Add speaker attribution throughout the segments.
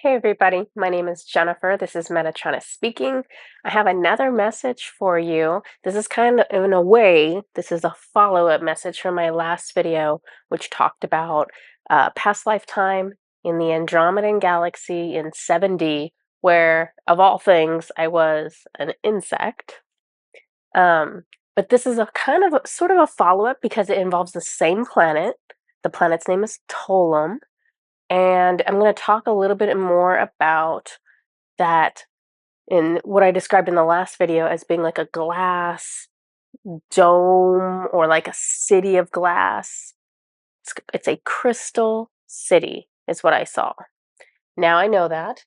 Speaker 1: Hey everybody, my name is Jennifer. This is Metatrona speaking. I have another message for you. This is kind of, in a way, this is a follow-up message from my last video, which talked about past lifetime in the Andromedan galaxy in 7D, where, of all things, I was an insect. But this is a kind of, sort of a follow-up because it involves the same planet. The planet's name is Tolm. And I'm going to talk a little bit more about that in what I described in the last video as being like a glass dome or like a city of glass. It's a crystal city is what I saw. Now I know that.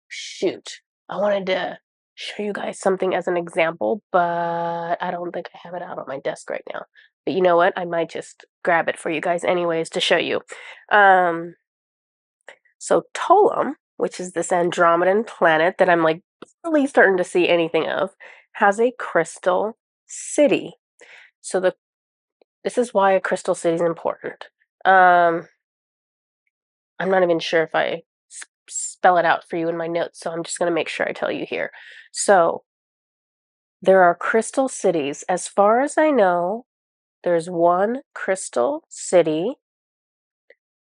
Speaker 1: Shoot. I wanted to show you guys something as an example, but I don't think I have it out on my desk right now. But you know what? I might just grab it for you guys anyways to show you. So Tolm, which is this Andromedan planet that I'm like really starting to see anything of, has a crystal city. So this is why a crystal city is important. I'm not even sure if I spell it out for you in my notes, so I'm just going to make sure I tell you here. So there are crystal cities. As far as I know, there's one crystal city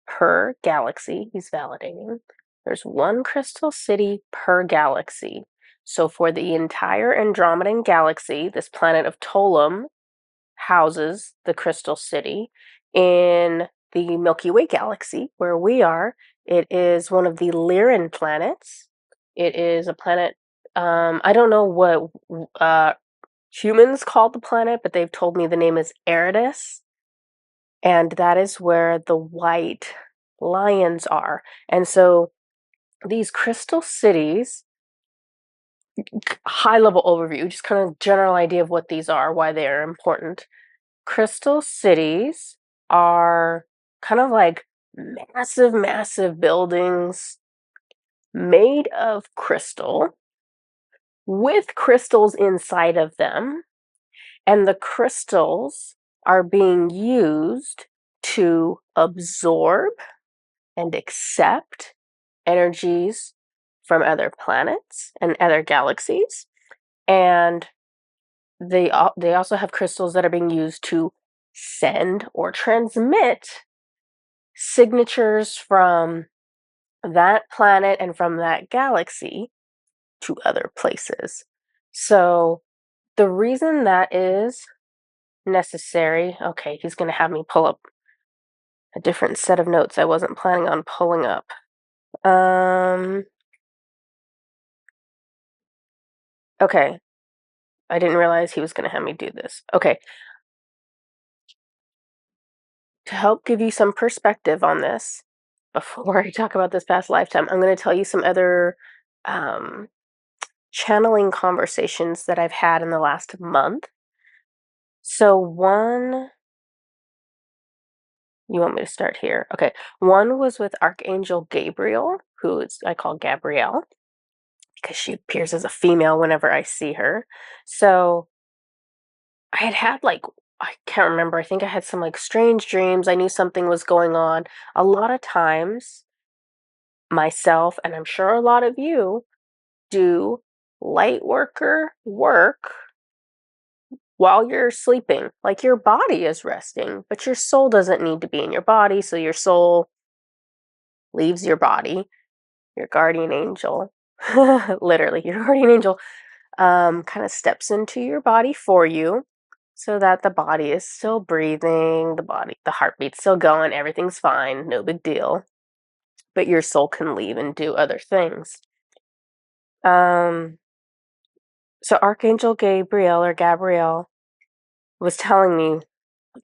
Speaker 1: per galaxy. He's validating. There's one crystal city per galaxy. So for the entire Andromedan galaxy, this planet of Tolm houses the crystal city. In the Milky Way galaxy, where we are, it is one of the Lyran planets. It is a planet, I don't know what humans call the planet, but they've told me the name is Eridus. And that is where the white lions are. And so these crystal cities, high level overview, just kind of general idea of what these are, why they are important. Crystal cities are kind of like massive buildings made of crystal with crystals inside of them. And the crystals are being used to absorb and accept energies from other planets and other galaxies. And they also have crystals that are being used to send or transmit signatures from that planet and from that galaxy to other places. So the reason that is necessary, okay, he's going to have me pull up a different set of notes I wasn't planning on pulling up. Okay. I didn't realize he was going to have me do this. Okay. To help give you some perspective on this, before I talk about this past lifetime, I'm going to tell you some other channeling conversations that I've had in the last month. So you want me to start here? Okay. One was with Archangel Gabriel, who I call Gabrielle, because she appears as a female whenever I see her. So I had like, I can't remember, I think I had some like strange dreams. I knew something was going on. A lot of times, myself, and I'm sure a lot of you, do Lightworker work while you're sleeping. Like your body is resting, but your soul doesn't need to be in your body, so your soul leaves your body. Your guardian angel, literally, your guardian angel, kind of steps into your body for you so that the body is still breathing, the heartbeat's still going, everything's fine, no big deal. But your soul can leave and do other things. So Archangel Gabriel or Gabrielle was telling me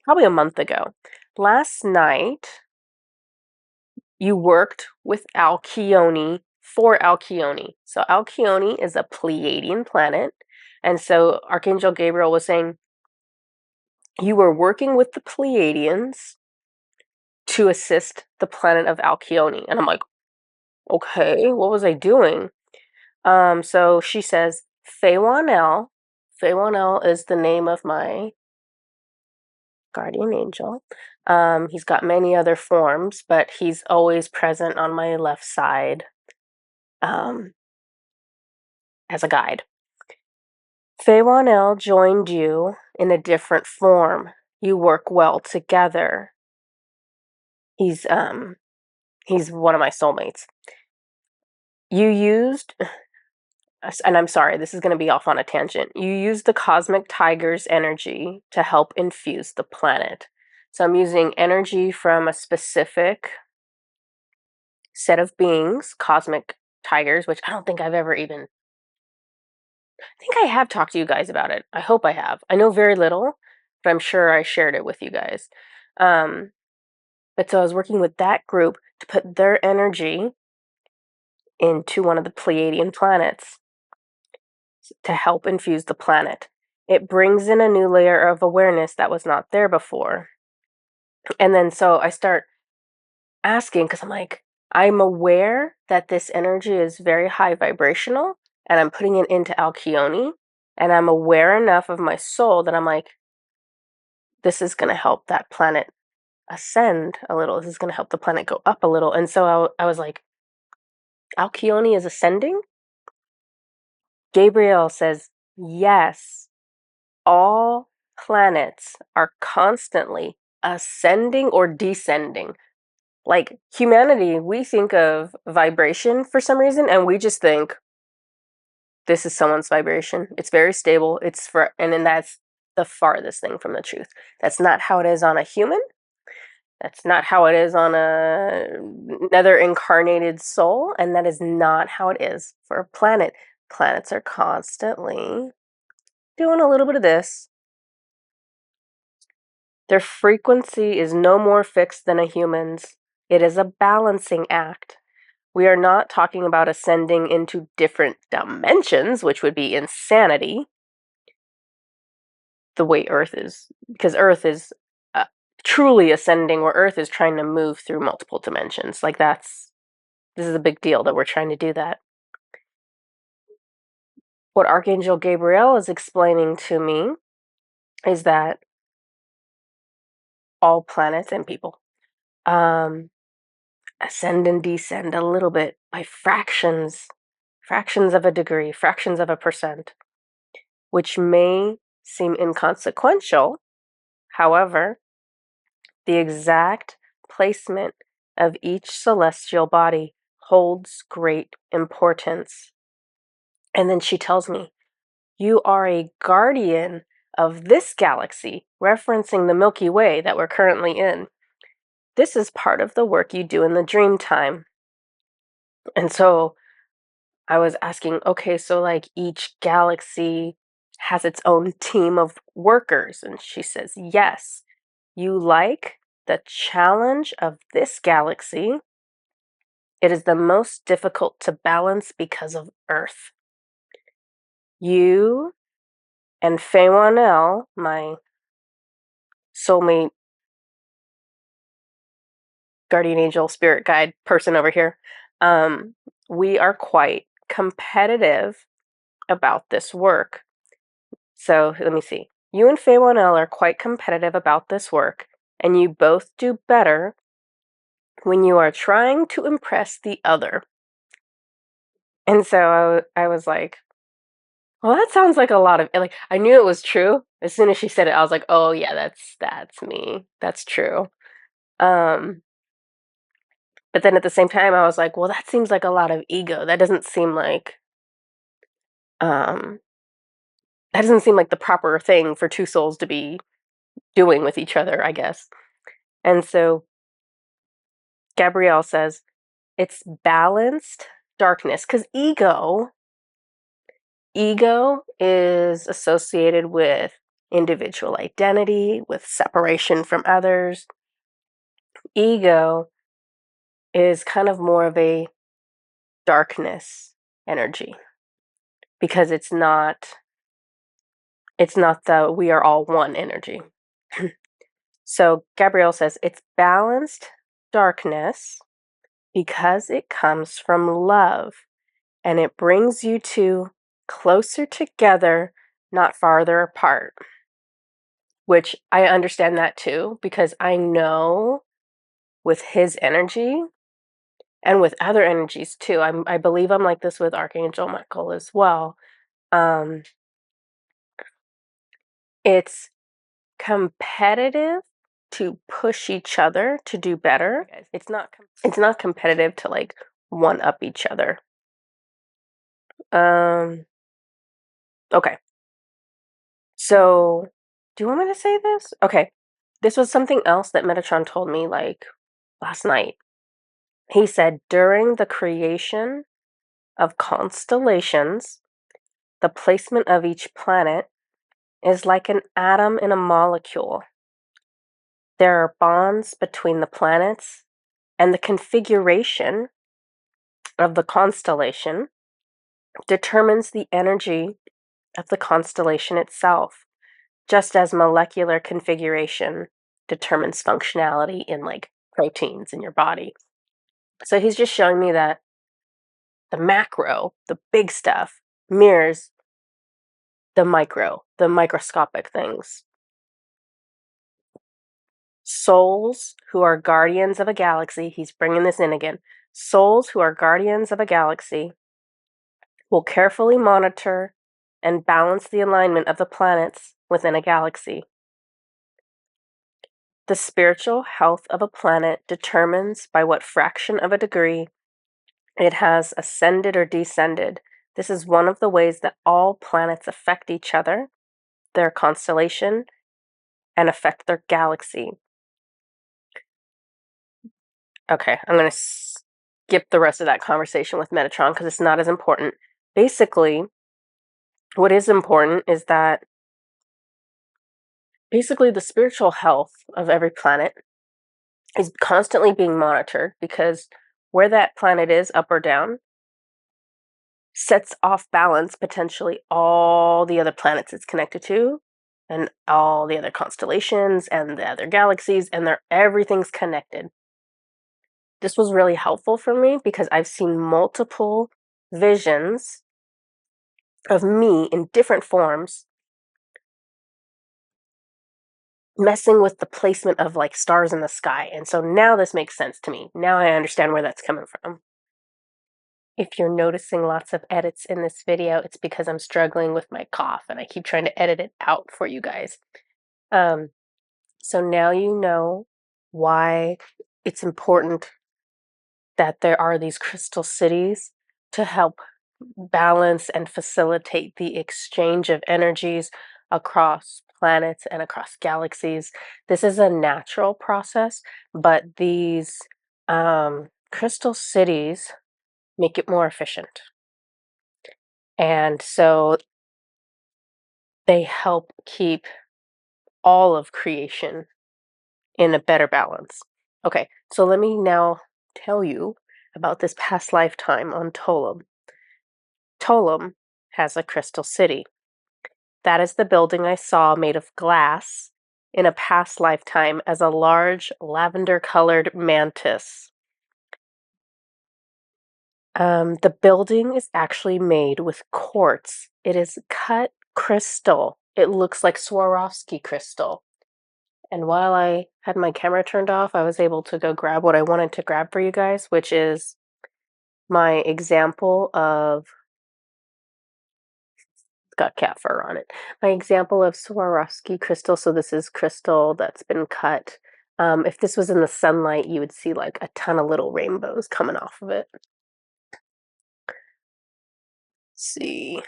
Speaker 1: probably a month ago, last night you worked with Alcyone for Alcyone. So Alcyone is a Pleiadian planet. And so Archangel Gabriel was saying, you were working with the Pleiadians to assist the planet of Alcyone. And I'm like, okay, what was I doing? So she says, Feywanel is the name of my guardian angel. He's got many other forms, but he's always present on my left side as a guide. Feywanel joined you in a different form. You work well together. He's one of my soulmates. You used, and I'm sorry, this is going to be off on a tangent. You used the cosmic tiger's energy to help infuse the planet. So I'm using energy from a specific set of beings, cosmic tigers, which I don't think I've ever even. I think I have talked to you guys about it. I hope I have. I know very little, but I'm sure I shared it with you guys. But so I was working with that group to put their energy into one of the Pleiadian planets to help infuse the planet. It brings in a new layer of awareness that was not there before. And then so I start asking, because I'm like, I'm aware that this energy is very high vibrational, and I'm putting it into Alcyone, and I'm aware enough of my soul that I'm like, this is going to help that planet ascend a little. This is going to help the planet go up a little. And so I was like, Alcyone is ascending? Gabriel says, yes, all planets are constantly ascending or descending. Like humanity, we think of vibration for some reason, and we just think this is someone's vibration. It's very stable. And then that's the farthest thing from the truth. That's not how it is on a human. That's not how it is on another incarnated soul, and that is not how it is for a planet. Planets are constantly doing a little bit of this. Their frequency is no more fixed than a human's. It is a balancing act. We are not talking about ascending into different dimensions, which would be insanity, the way Earth is, because Earth is truly ascending, where Earth is trying to move through multiple dimensions. Like this is a big deal that we're trying to do that. What Archangel Gabriel is explaining to me is that all planets and people ascend and descend a little bit by fractions of a degree, fractions of a percent, which may seem inconsequential. However, the exact placement of each celestial body holds great importance. And then she tells me, you are a guardian of this galaxy, referencing the Milky Way that we're currently in. This is part of the work you do in the dream time. And so I was asking, okay, so like each galaxy has its own team of workers. And she says, yes, you like the challenge of this galaxy. It is the most difficult to balance because of Earth. You and Feywanel, my soulmate, guardian angel, spirit guide person over here, we are quite competitive about this work. So let me see. You and Feywanel are quite competitive about this work, and you both do better when you are trying to impress the other. And so I was like, well, that sounds like a lot of, like, I knew it was true. As soon as she said it, I was like, oh yeah, that's me. That's true. But then at the same time, I was like, well, that seems like a lot of ego. That doesn't seem like um the proper thing for two souls to be doing with each other, I guess. And so Gabrielle says, it's balanced darkness, because ego is associated with individual identity, with separation from others. Ego is kind of more of a darkness energy, because it's not the we are all one energy. So Gabrielle says it's balanced darkness because it comes from love, and it brings you two closer together, not farther apart. which I understand that too, because I know with his energy and with other energies too, I believe I'm like this with Archangel Michael as well. Um, it's competitive to push each other to do better. It's not competitive to like one up each other. Okay. So, do you want me to say this? Okay. This was something else that Metatron told me like last night. He said during the creation of constellations, the placement of each planet is like an atom in a molecule. There are bonds between the planets, and the configuration of the constellation determines the energy of the constellation itself, just as molecular configuration determines functionality in like proteins in your body. So he's just showing me that the macro, the big stuff, mirrors the micro, the microscopic things. Souls who are guardians of a galaxy, he's bringing this in again. Souls who are guardians of a galaxy will carefully monitor and balance the alignment of the planets within a galaxy. The spiritual health of a planet determines by what fraction of a degree it has ascended or descended. This is one of the ways that all planets affect each other, their constellation, and affect their galaxy. Okay, I'm going to skip the rest of that conversation with Metatron because it's not as important. Basically, what is important is that basically the spiritual health of every planet is constantly being monitored because where that planet is, up or down, sets off balance potentially all the other planets it's connected to and all the other constellations and the other galaxies, and everything's connected. This was really helpful for me because I've seen multiple visions of me in different forms messing with the placement of like stars in the sky. And so now this makes sense to me. Now I understand where that's coming from. If you're noticing lots of edits in this video, it's because I'm struggling with my cough and I keep trying to edit it out for you guys. So now you know why it's important that there are these crystal cities to help balance and facilitate the exchange of energies across planets and across galaxies. This is a natural process, but these crystal cities make it more efficient. And so they help keep all of creation in a better balance. Okay, so let me now tell you about this past lifetime on Tolm. Tolm has a crystal city. That is the building I saw made of glass in a past lifetime as a large lavender-colored mantis. The building is actually made with quartz. It is cut crystal. It looks like Swarovski crystal. And while I had my camera turned off, I was able to go grab what I wanted to grab for you guys, which is my example of got cat fur on it. My example of Swarovski crystal. So this is crystal that's been cut. If this was in the sunlight, you would see like a ton of little rainbows coming off of it. Let's see.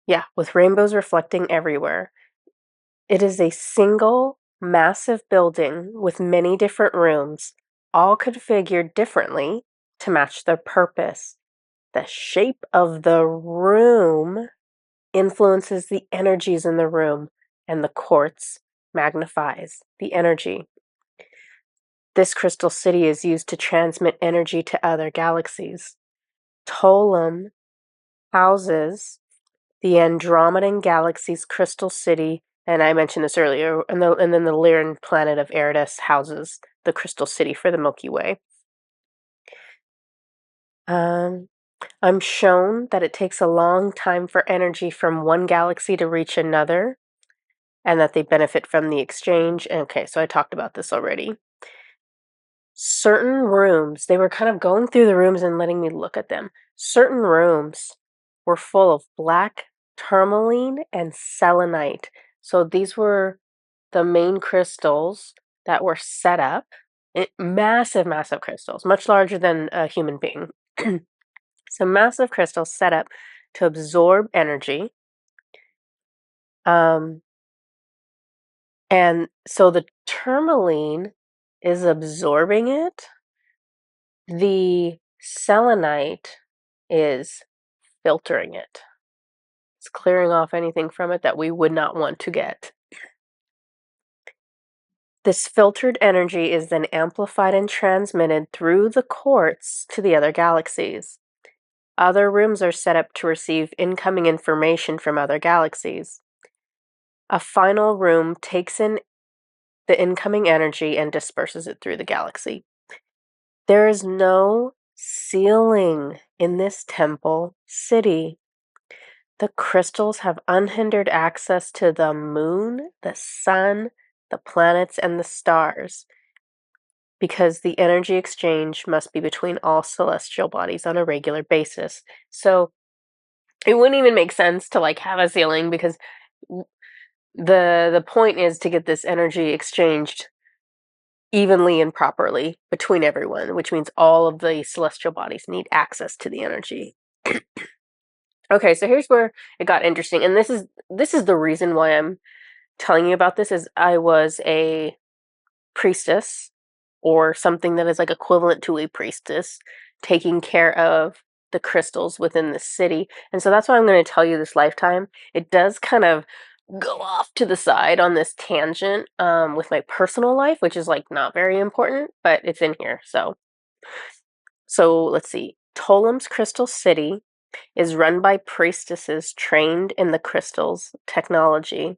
Speaker 1: Yeah, with rainbows reflecting everywhere. It is a single massive building with many different rooms, all configured differently to match their purpose. The shape of the room influences the energies in the room, and the quartz magnifies the energy. This crystal city is used to transmit energy to other galaxies. Tolm houses the Andromedan galaxy's crystal city, and I mentioned this earlier, and then the Lyran planet of Eridus houses the crystal city for the Milky Way. I'm shown that it takes a long time for energy from one galaxy to reach another, and that they benefit from the exchange. Okay, so I talked about this already. Certain rooms, they were kind of going through the rooms and letting me look at them. Certain rooms were full of black tourmaline and selenite. So these were the main crystals that were set up. Massive, massive crystals, much larger than a human being. So massive crystals set up to absorb energy. And so the tourmaline is absorbing it. The selenite is filtering it. It's clearing off anything from it that we would not want to get. This filtered energy is then amplified and transmitted through the quartz to the other galaxies. Other rooms are set up to receive incoming information from other galaxies. A final room takes in the incoming energy and disperses it through the galaxy. There is no ceiling in this temple city. The crystals have unhindered access to the moon, the sun, the planets, and the stars, because the energy exchange must be between all celestial bodies on a regular basis. So it wouldn't even make sense to like have a ceiling, because the point is to get this energy exchanged evenly and properly between everyone, which means all of the celestial bodies need access to the energy. Okay, so here's where it got interesting, and this is the reason why I'm telling you about this. Is I was a priestess, or something that is like equivalent to a priestess, taking care of the crystals within the city. And so that's why I'm going to tell you this lifetime. It does kind of go off to the side on this tangent with my personal life, which is like not very important, but it's in here. So let's see. Tolm's Crystal City is run by priestesses trained in the crystals technology.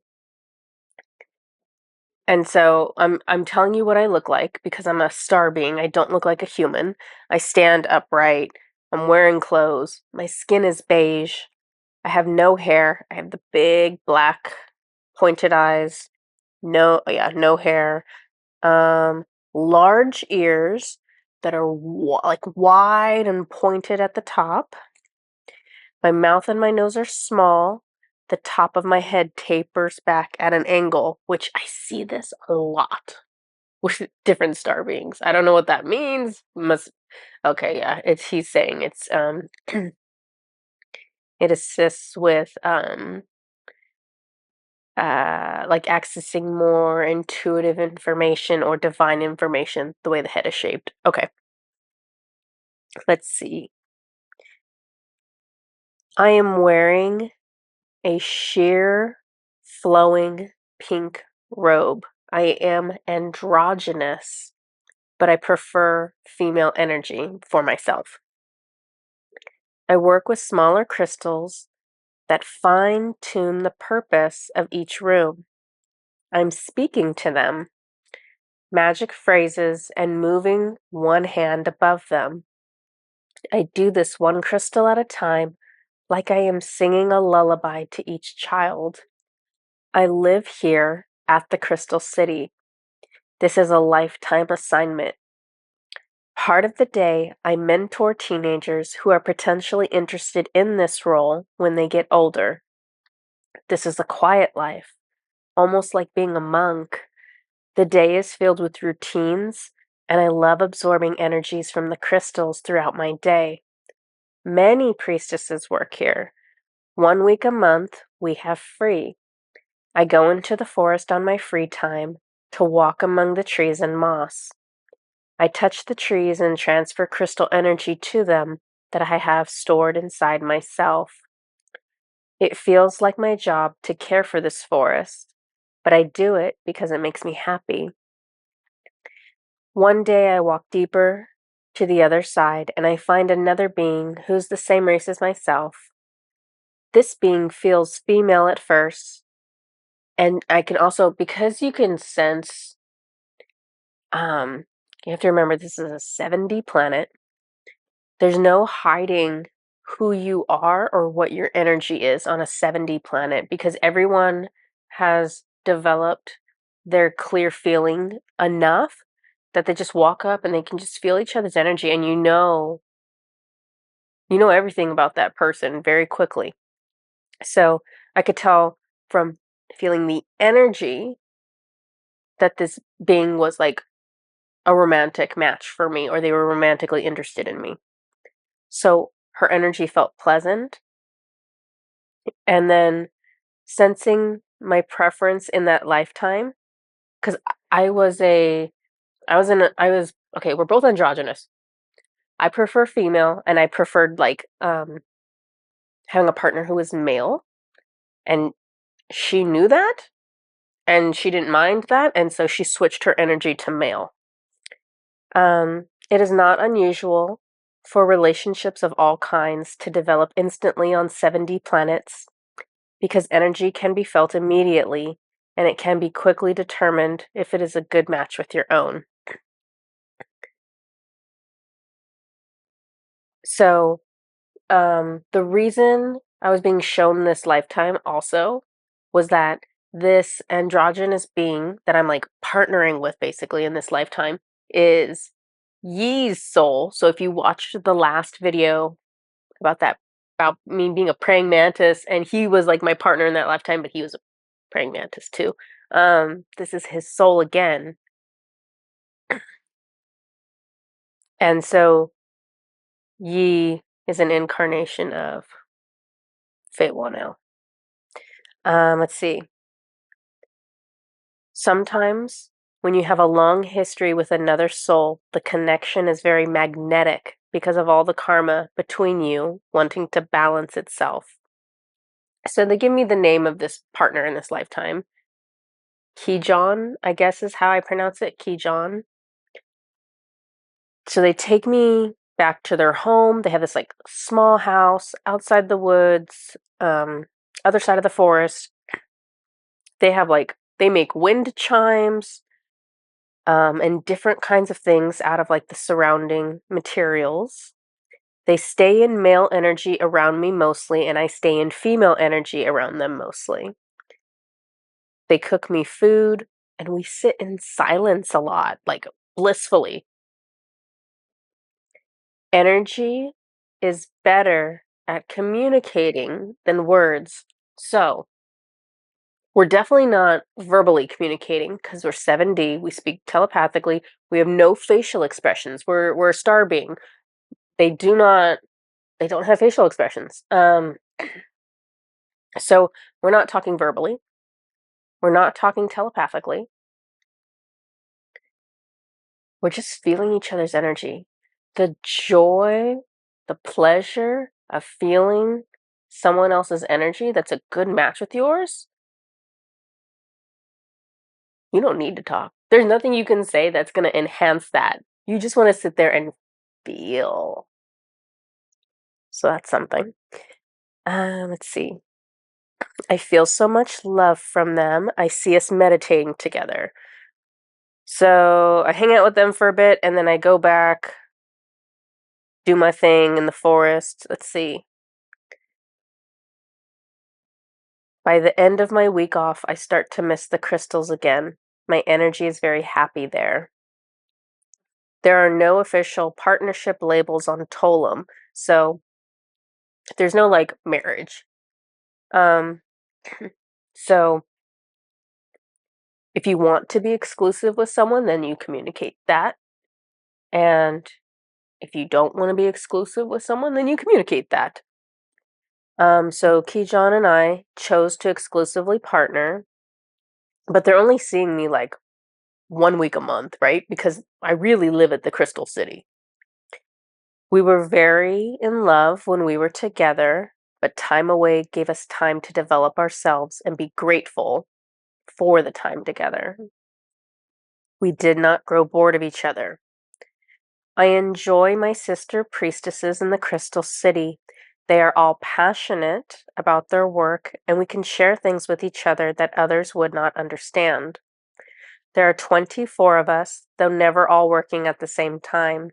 Speaker 1: And so I'm telling you what I look like because I'm a star being. I don't look like a human. I stand upright. I'm wearing clothes. My skin is beige. I have no hair. I have the big black pointed eyes. No hair. Large ears that are like wide and pointed at the top. My mouth and my nose are small. The top of my head tapers back at an angle, which I see this a lot with different star beings. I don't know what that means. Okay, yeah. He's saying it's it assists with like accessing more intuitive information or divine information, the way the head is shaped. Okay. Let's see. I am wearing a sheer flowing pink robe. I am androgynous, but I prefer female energy for myself. I work with smaller crystals that fine-tune the purpose of each room. I'm speaking to them, magic phrases, and moving one hand above them. I do this one crystal at a time, like I am singing a lullaby to each child. I live here at the Crystal City. This is a lifetime assignment. Part of the day, I mentor teenagers who are potentially interested in this role when they get older. This is a quiet life, almost like being a monk. The day is filled with routines, and I love absorbing energies from the crystals throughout my day. Many priestesses work here. 1 week a month, we have free. I go into the forest on my free time to walk among the trees and moss. I touch the trees and transfer crystal energy to them that I have stored inside myself. It feels like my job to care for this forest, but I do it because it makes me happy. One day I walk deeper to the other side and I find another being who's the same race as myself. This being feels female at first, and I can also, because you can sense, you have to remember this is a 7D planet. There's no hiding who you are or what your energy is on a 7D planet, because everyone has developed their clear feeling enough that they just walk up and they can just feel each other's energy, and you know everything about that person very quickly. So I could tell from feeling the energy that this being was like a romantic match for me, or they were romantically interested in me. So her energy felt pleasant. And then sensing my preference in that lifetime, because I was, okay, we're both androgynous. I prefer female, and I preferred like having a partner who was male, and she knew that, and she didn't mind that, and so she switched her energy to male. It is not unusual for relationships of all kinds to develop instantly on 7D planets because energy can be felt immediately and it can be quickly determined if it is a good match with your own. So, the reason I was being shown this lifetime also was that this androgynous being that I'm like partnering with basically in this lifetime is Yi's soul. So if you watched the last video about that, about me being a praying mantis, and he was like my partner in that lifetime, but he was a praying mantis too. This is his soul again. And so Yi is an incarnation of Fate 1L. Let's see. Sometimes when you have a long history with another soul, the connection is very magnetic because of all the karma between you wanting to balance itself. So they give me the name of this partner in this lifetime. Kijon, I guess is how I pronounce it, Kijon. So they take me back to their home. They have this like small house outside the woods, other side of the forest. They have like they make wind chimes, and different kinds of things out of like the surrounding materials. They stay in male energy around me mostly, and I stay in female energy around them mostly. They cook me food, and we sit in silence a lot, like blissfully. Energy is better at communicating than words. So, we're definitely not verbally communicating because we're 7D. We speak telepathically. We have no facial expressions. We're a star being. They don't have facial expressions. So we're not talking verbally. We're not talking telepathically. We're just feeling each other's energy. The joy, the pleasure of feeling someone else's energy that's a good match with yours, you don't need to talk. There's nothing you can say that's going to enhance that. You just want to sit there and feel. So that's something. Let's see. I feel so much love from them. I see us meditating together. So I hang out with them for a bit and then I go back, do my thing in the forest. Let's see. By the end of my week off, I start to miss the crystals again. My energy is very happy there. There are no official partnership labels on Tolm, so there's no like marriage. Um, so if you want to be exclusive with someone, then you communicate that. And if you don't want to be exclusive with someone, then you communicate that. So Kijon and I chose to exclusively partner, but they're only seeing me like 1 week a month, right? Because I really live at the Crystal City. We were very in love when we were together, but time away gave us time to develop ourselves and be grateful for the time together. We did not grow bored of each other. I enjoy my sister priestesses in the Crystal City. They are all passionate about their work, and we can share things with each other that others would not understand. There are 24 of us, though never all working at the same time.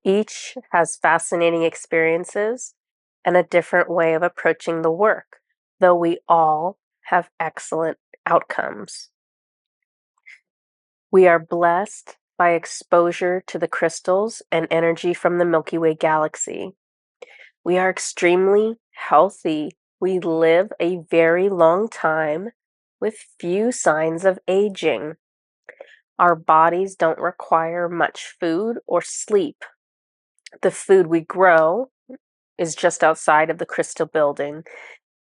Speaker 1: Each has fascinating experiences and a different way of approaching the work, though we all have excellent outcomes. We are blessed by exposure to the crystals and energy from the Milky Way galaxy. We are extremely healthy. We live a very long time with few signs of aging. Our bodies don't require much food or sleep. The food we grow is just outside of the crystal building.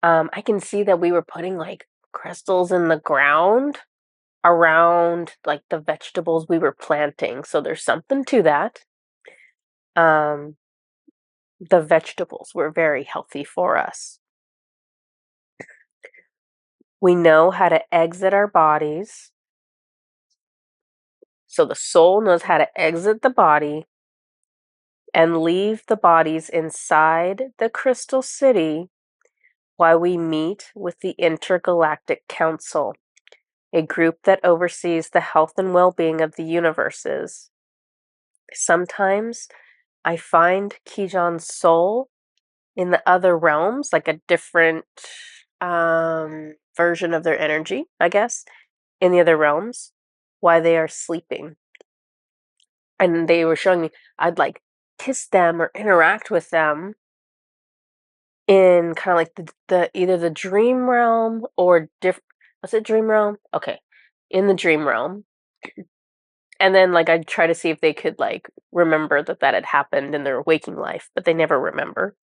Speaker 1: I can see that we were putting like crystals in the ground around like the vegetables we were planting. So there's something to that. The vegetables were very healthy for us. We know how to exit our bodies. So the soul knows how to exit the body and leave the bodies inside the crystal city while we meet with the Intergalactic Council, a group that oversees the health and well-being of the universes. Sometimes I find Kijan's soul in the other realms, like a different version of their energy, I guess, in the other realms while they are sleeping. And they were showing me I'd like kiss them or interact with them in kind of like the either the dream realm or was it dream realm? Okay. In the dream realm. And then like I'd try to see if they could like remember that had happened in their waking life, but they never remember.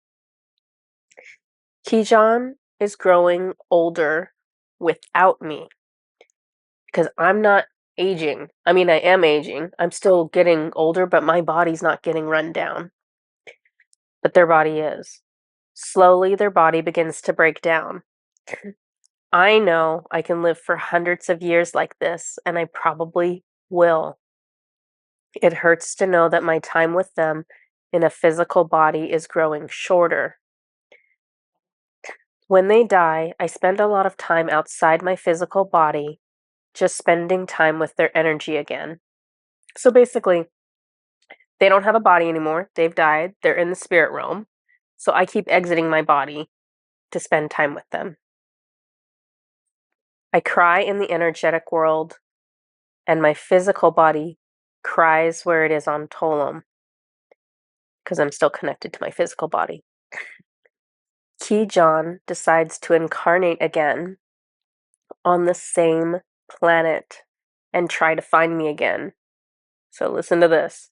Speaker 1: Kijan is growing older without me because I'm not aging. I mean, I am aging. I'm still getting older, but my body's not getting run down. But their body is. Slowly, their body begins to break down. I know I can live for hundreds of years like this, and I probably will. It hurts to know that my time with them in a physical body is growing shorter. When they die, I spend a lot of time outside my physical body, just spending time with their energy again. So basically, they don't have a body anymore. They've died. They're in the spirit realm. So I keep exiting my body to spend time with them. I cry in the energetic world, and my physical body cries where it is on Tolm, because I'm still connected to my physical body. Kijan decides to incarnate again on the same planet and try to find me again. So listen to this.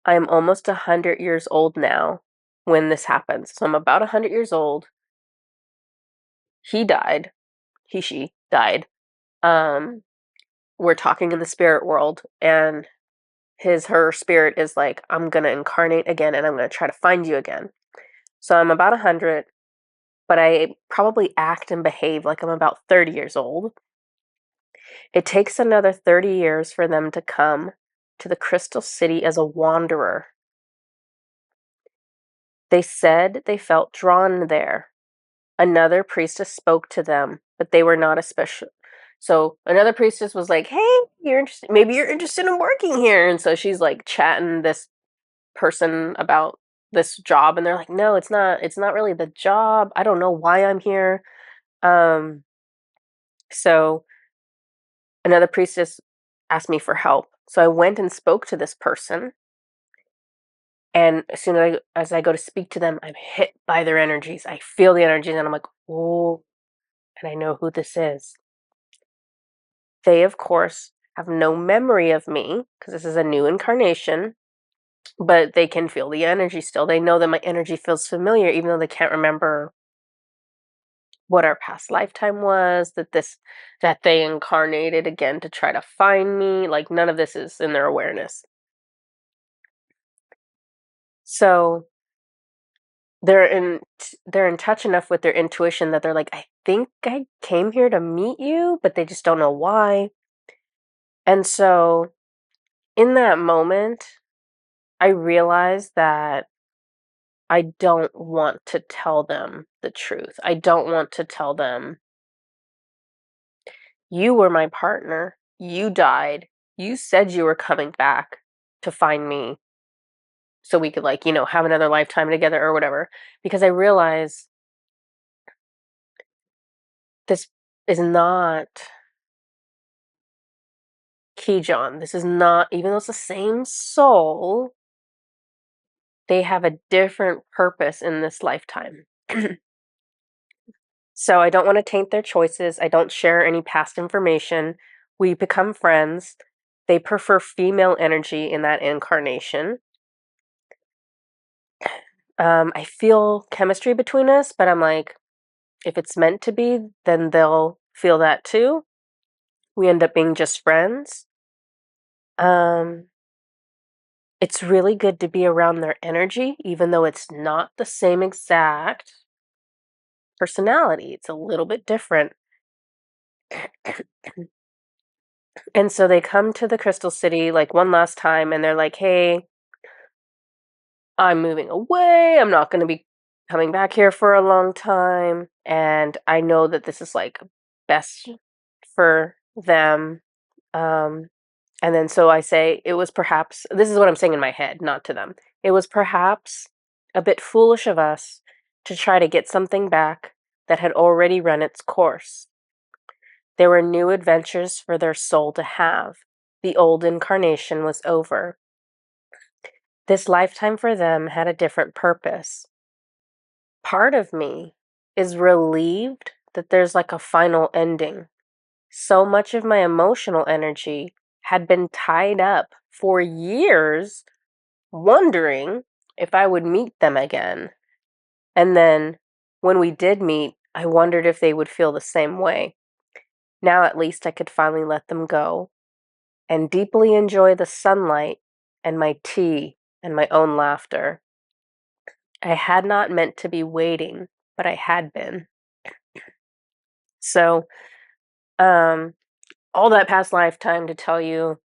Speaker 1: I am almost 100 years old now when this happens. So I'm about 100 years old. He died. She died. We're talking in the spirit world, and her spirit is like, I'm going to incarnate again and I'm going to try to find you again. So I'm about 100, but I probably act and behave like I'm about 30 years old. It takes another 30 years for them to come to the Crystal City as a wanderer. They said they felt drawn there. Another priestess spoke to them, but they were not especially. So another priestess was like, "Hey, maybe you're interested in working here." And so she's like chatting this person about this job, and they're like, "No, it's not really the job. I don't know why I'm here." So another priestess asked me for help. So I went and spoke to this person. And as soon as I go to speak to them, I'm hit by their energies. I feel the energies and I'm like, "Oh," and I know who this is. They, of course, have no memory of me because this is a new incarnation, but they can feel the energy still. They know that my energy feels familiar, even though they can't remember what our past lifetime was, that they incarnated again to try to find me. Like, none of this is in their awareness. So they're in touch enough with their intuition that they're like, I think I came here to meet you, but they just don't know why. And so in that moment, I realized that I don't want to tell them the truth. I don't want to tell them, you were my partner. You died. You said you were coming back to find me so we could, like, have another lifetime together or whatever. Because I realized this is not Kijon. This is not, even though it's the same soul, they have a different purpose in this lifetime. So I don't want to taint their choices. I don't share any past information. We become friends. They prefer female energy in that incarnation. I feel chemistry between us, but I'm like, if it's meant to be, then they'll feel that too. We end up being just friends. Um, it's really good to be around their energy, even though it's not the same exact personality. It's a little bit different. And so they come to the Crystal City like one last time and they're like, hey, I'm moving away. I'm not going to be coming back here for a long time. And I know that this is like best for them. And then so I say, it was perhaps, this is what I'm saying in my head, not to them. It was perhaps a bit foolish of us to try to get something back that had already run its course. There were new adventures for their soul to have. The old incarnation was over. This lifetime for them had a different purpose. Part of me is relieved that there's like a final ending. So much of my emotional energy had been tied up for years wondering if I would meet them again. And then when we did meet, I wondered if they would feel the same way. Now at least I could finally let them go and deeply enjoy the sunlight and my tea and my own laughter. I had not meant to be waiting, but I had been. So, all that past lifetime to tell you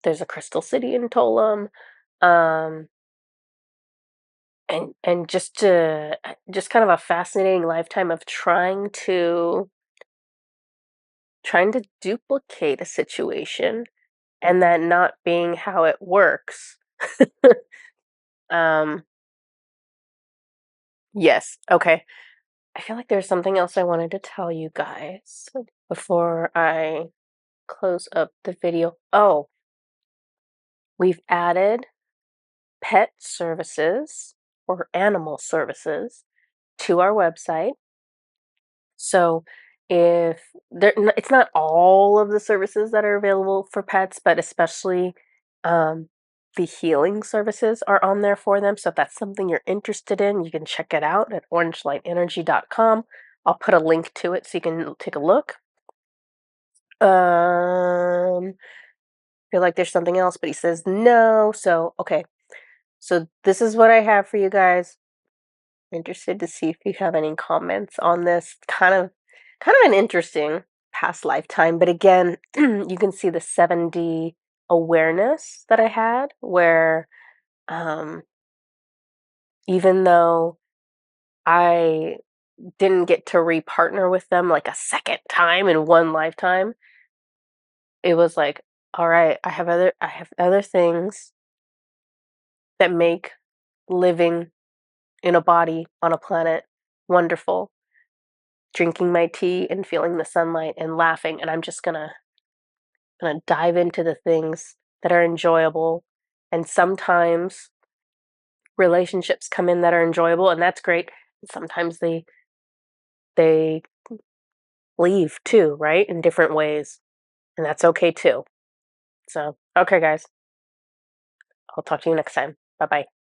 Speaker 1: there's a crystal city in Tolm. Um, and just kind of a fascinating lifetime of trying to duplicate a situation and that not being how it works. um yes, okay. I feel like there's something else I wanted to tell you guys before I close up the video. Oh, we've added pet services or animal services to our website. So if it's not all of the services that are available for pets, but especially the healing services are on there for them. So if that's something you're interested in, you can check it out at orangelighthenergy.com. I'll put a link to it so you can take a look. Feel like there's something else, but he says no. So okay. So this is what I have for you guys. Interested to see if you have any comments on this. Kind of an interesting past lifetime, but again, you can see the 7D awareness that I had where um even though I didn't get to repartner with them like a second time in one lifetime, it was like, all right, I have other things that make living in a body on a planet wonderful. Drinking my tea and feeling the sunlight and laughing, and I'm just gonna dive into the things that are enjoyable. And sometimes relationships come in that are enjoyable, and that's great. And sometimes they leave too, right? In different ways. And that's okay too. So, okay guys. I'll talk to you next time. Bye-bye.